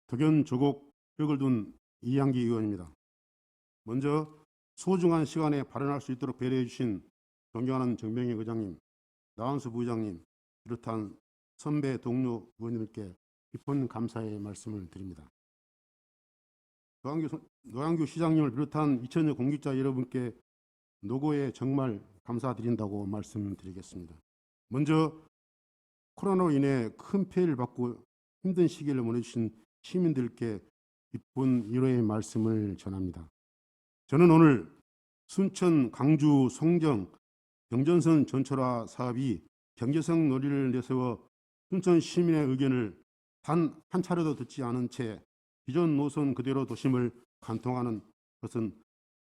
덕연 조국 벽을 둔 이양기 의원입니다. 먼저 소중한 시간에 발언할 수 있도록 배려해 주신 존경하는 정병희 의장님, 나한수 부의장님 비롯한 선배 동료 의원님께 깊은 감사의 말씀을 드립니다. 노양규 시장님을 비롯한 2천여 공직자 여러분께 노고에 정말 감사드린다고 말씀드리겠습니다. 먼저 코로나로 인해 큰 피해를 받고 힘든 시기를 보내주신 시민들께 기쁜 위로의 말씀을 전합니다. 저는 오늘 순천, 강주, 송정, 경전선 전철화 사업이 경제성 논리를 내세워 순천 시민의 의견을 단 한 차례도 듣지 않은 채 기존 노선 그대로 도심을 관통하는 것은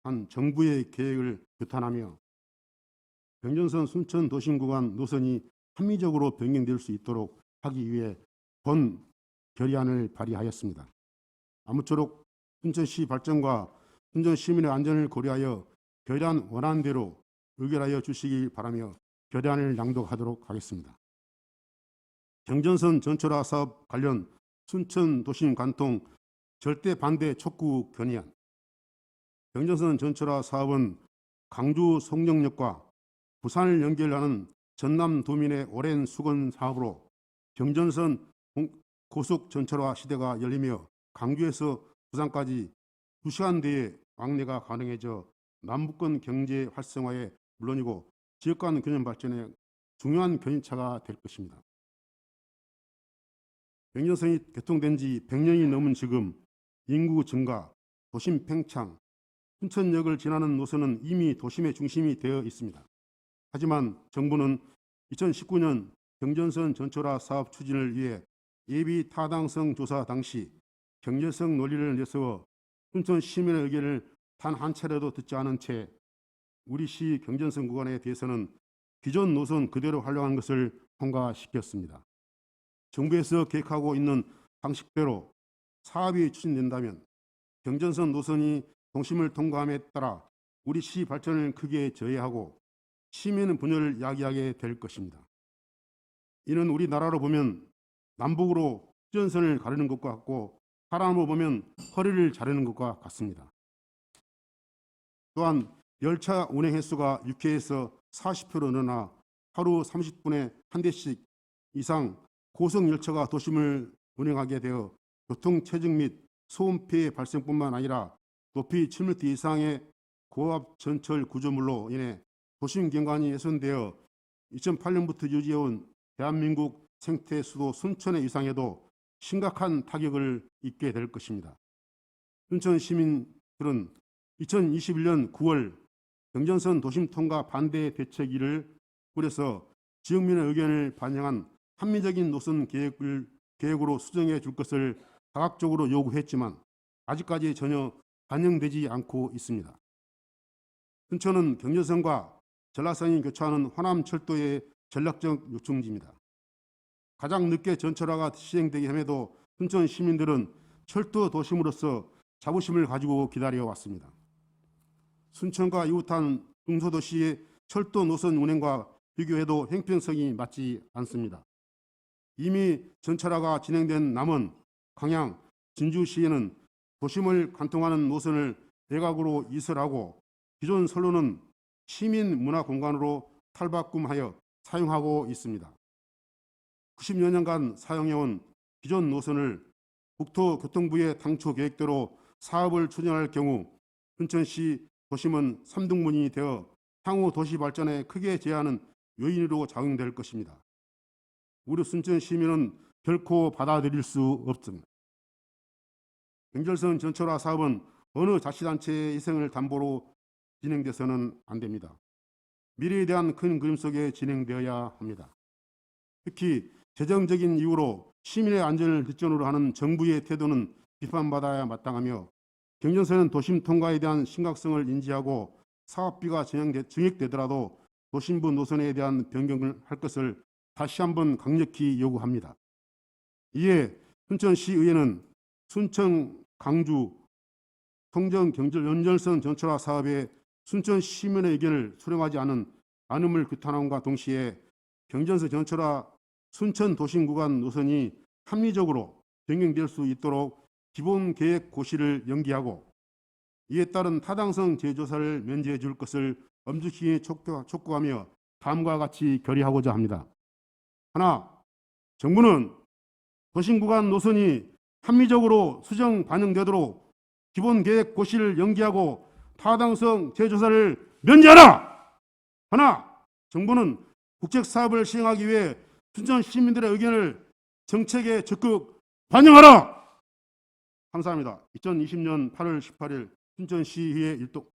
한 정부의 계획을 규탄하며 경전선 순천 도심 구간 노선이 합리적으로 변경될 수 있도록 하기 위해 본 결의안을 발의하였습니다. 아무쪼록 순천시 발전과 순천 시민의 안전을 고려하여 결의안 원안대로 의결하여 주시기 바라며 결의안을 낭독하도록 하겠습니다. 경전선 전철화 사업 관련 순천 도심 관통 절대 반대 촉구 건의안. 경전선 전철화 사업은 강주 송정역과 부산을 연결하는 전남 도민의 오랜 수건 사업으로 경전선 고속 전철화 시대가 열리며 강주에서 부산까지 2시간 내에 왕래가 가능해져 남북권 경제 활성화에 물론이고 지역 간 균형 발전에 중요한 견인차가 될 것입니다. 경전선이 개통된 지 100년이 넘은 지금 인구 증가, 도심 팽창, 순천역을 지나는 노선은 이미 도심의 중심이 되어 있습니다. 하지만 정부는 2019년 경전선 전철화 사업 추진을 위해 예비 타당성 조사 당시 경제성 논리를 내세워 순천 시민의 의견을 단 한 차례도 듣지 않은 채 우리 시 경전선 구간에 대해서는 기존 노선 그대로 활용한 것을 통과시켰습니다. 정부에서 계획하고 있는 방식대로 사업이 추진된다면 경전선 노선이 동심을 통과함에 따라 우리 시 발전을 크게 저해하고 시민의 분열을 야기하게 될 것입니다. 이는 우리나라로 보면 남북으로 휴전선을 가르는 것과 같고 사람으로 보면 허리를 자르는 것과 같습니다. 또한 열차 운행 횟수가 6회에서 40회로 늘어나 하루 30분에 한 대씩 이상 고속 열차가 도심을 운행하게 되어 교통 체증 및 소음 피해 발생뿐만 아니라 높이 7m 이상의 고압 전철 구조물로 인해 도심 경관이 훼손되어 2008년부터 유지해온 대한민국 생태 수도 순천의 위상에도 심각한 타격을 입게 될 것입니다. 순천 시민들은 2021년 9월 경전선 도심 통과 반대 대책위를 꾸려서 지역민의 의견을 반영한 합리적인 노선 계획으로 수정해 줄 것을 다각적으로 요구했지만 아직까지 전혀 반영되지 않고 있습니다. 순천은 경전선과 전라선이 교차하는 호남철도의 전략적 요충지입니다. 가장 늦게 전철화가 시행되게 함에도 순천 시민들은 철도 도심으로서 자부심을 가지고 기다려왔습니다. 순천과 이웃한 중소도시의 철도 노선 운행과 비교해도 형평성이 맞지 않습니다. 이미 전철화가 진행된 남원, 광양, 진주시에는 도심을 관통하는 노선을 외곽으로 이설하고 기존 선로는 시민 문화 공간으로 탈바꿈하여 사용하고 있습니다. 90여 년간 사용해온 기존 노선을 국토교통부의 당초 계획대로 사업을 추진할 경우 순천시 도심은 3등분이 되어 향후 도시 발전에 크게 제한하는 요인으로 작용될 것입니다. 우리 순천 시민은 결코 받아들일 수 없습니다. 경전선 전철화 사업은 어느 자치단체의 희생을 담보로 진행돼서는 안 됩니다. 미래에 대한 큰 그림 속에 진행되어야 합니다. 특히 재정적인 이유로 시민의 안전을 뒷전으로 하는 정부의 태도는 비판받아야 마땅하며 경전선은 도심 통과에 대한 심각성을 인지하고 사업비가 증액되더라도 도심부 노선에 대한 변경을 할 것을 다시 한번 강력히 요구합니다. 이에 순천시의회는 순천, 강주, 송정 연결선 전철화 사업에 순천 시민의 의견을 수렴하지 않음을 규탄함과 동시에 경전선 전철화 순천 도심 구간 노선이 합리적으로 변경될 수 있도록 기본계획 고시를 연기하고 이에 따른 타당성 재조사를 면제해 줄 것을 엄중히 촉구하며 다음과 같이 결의하고자 합니다. 하나, 정부는 도심구간 노선이 합리적으로 수정 반영되도록 기본계획 고시를 연기하고 타당성 재조사를 면제하라. 하나, 정부는 국책사업을 시행하기 위해 춘천 시민들의 의견을 정책에 적극 반영하라. 감사합니다. 2020년 8월 18일 춘천시의회 일동